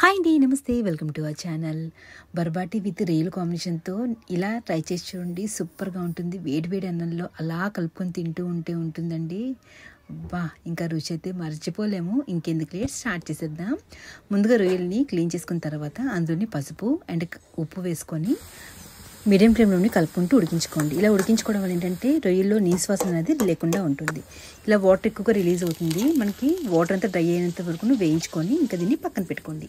Hi అండి, నమస్తే. Welcome to our channel. బర్బాటి విత్ రేలు కాంబినేషన్తో ఇలా ట్రై చేసి చూడండి. సూపర్గా ఉంటుంది. వేడి వేడి అన్నంలో అలా కలుపుకొని తింటూ ఉంటుందండి. బా, ఇంకా రుచి అయితే మర్చిపోలేము. ఇంకెందుకు లేట్, స్టార్ట్ చేసేద్దాం. ముందుగా రొయ్యల్ని క్లీన్ చేసుకున్న తర్వాత అందులోని పసుపు అండ్ ఉప్పు వేసుకొని మీడియం ఫ్లేమ్లోని కలుపుకుంటూ ఉడికించుకోండి. ఇలా ఉడికించుకోవడం వల్ల ఏంటంటే రొయ్యల్లో నీసు వాసన అనేది లేకుండా ఉంటుంది. ఇలా వాటర్ ఎక్కువగా రిలీజ్ అవుతుంది. మనకి వాటర్ అంతా డ్రై అయినంత వరకు వేయించుకొని ఇంకా దీన్ని పక్కన పెట్టుకోండి.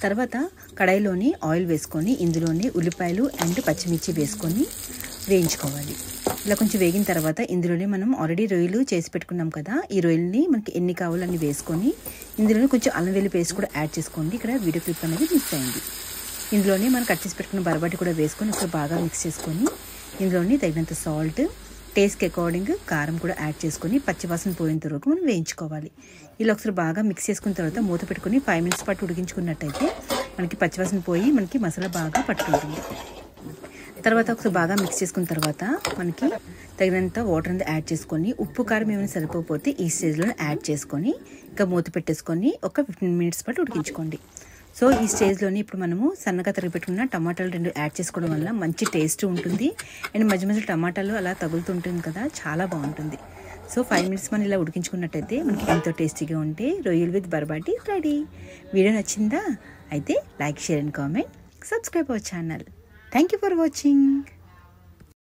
తర్వాత కడాయిలోని ఆయిల్ వేసుకొని ఇందులోని ఉల్లిపాయలు అండ్ పచ్చిమిర్చి వేసుకొని వేయించుకోవాలి. ఇలా కొంచెం వేగిన తర్వాత ఇందులోనే మనం ఆల్రెడీ రొయ్యలు చేసి పెట్టుకున్నాం కదా, ఈ రొయ్యల్ని మనకి ఎన్ని కావాలని వేసుకొని ఇందులోనే కొంచెం అల్లం వెల్లుల్లి పేస్ట్ కూడా యాడ్ చేసుకోండి. ఇక్కడ వీడియో క్లిప్ అనేది మిస్ అయింది. ఇందులోనే మనం కట్ చేసి పెట్టుకున్న బరబాటి కూడా వేసుకొని ఒకసారి బాగా మిక్స్ చేసుకొని ఇందులోని తగినంత సాల్ట్, టేస్ట్కి అకార్డింగ్ కారం కూడా యాడ్ చేసుకొని పచ్చివాసన పోయేంత వరకు మనం వేయించుకోవాలి. ఇలా ఒకసారి బాగా మిక్స్ చేసుకున్న తర్వాత మూత పెట్టుకొని 5 minutes పాటు ఉడికించుకున్నట్టయితే మనకి పచ్చివాసన పోయి మనకి మసాలా బాగా పట్టుకుంటుంది. తర్వాత ఒకసారి బాగా మిక్స్ చేసుకున్న తర్వాత మనకి తగినంత వాటర్ అంతా యాడ్ చేసుకొని ఉప్పు కారం ఏమైనా సరిపోతే ఈ స్టేజ్లో యాడ్ చేసుకొని ఇంకా మూత పెట్టేసుకొని ఒక 15 minutes పాటు ఉడికించుకోండి. సో ఈ స్టేజ్లోని ఇప్పుడు మనము సన్నగా తరిగి పెట్టుకున్న టమాటాలు 2 యాడ్ చేసుకోవడం వల్ల మంచి టేస్ట్ ఉంటుంది. అండ్ మధ్య మధ్య టమాటాలు అలా తగులుతుంటుంది కదా, చాలా బాగుంటుంది. సో 5 minutes మనం ఇలా ఉడికించుకున్నట్టయితే మనకి ఎంతో టేస్టీగా ఉంటే రొయ్యలు విత్ బర్బాటి రెడీ. వీడియో నచ్చిందా? అయితే like, share and comment, subscribe our channel. Thank you for watching.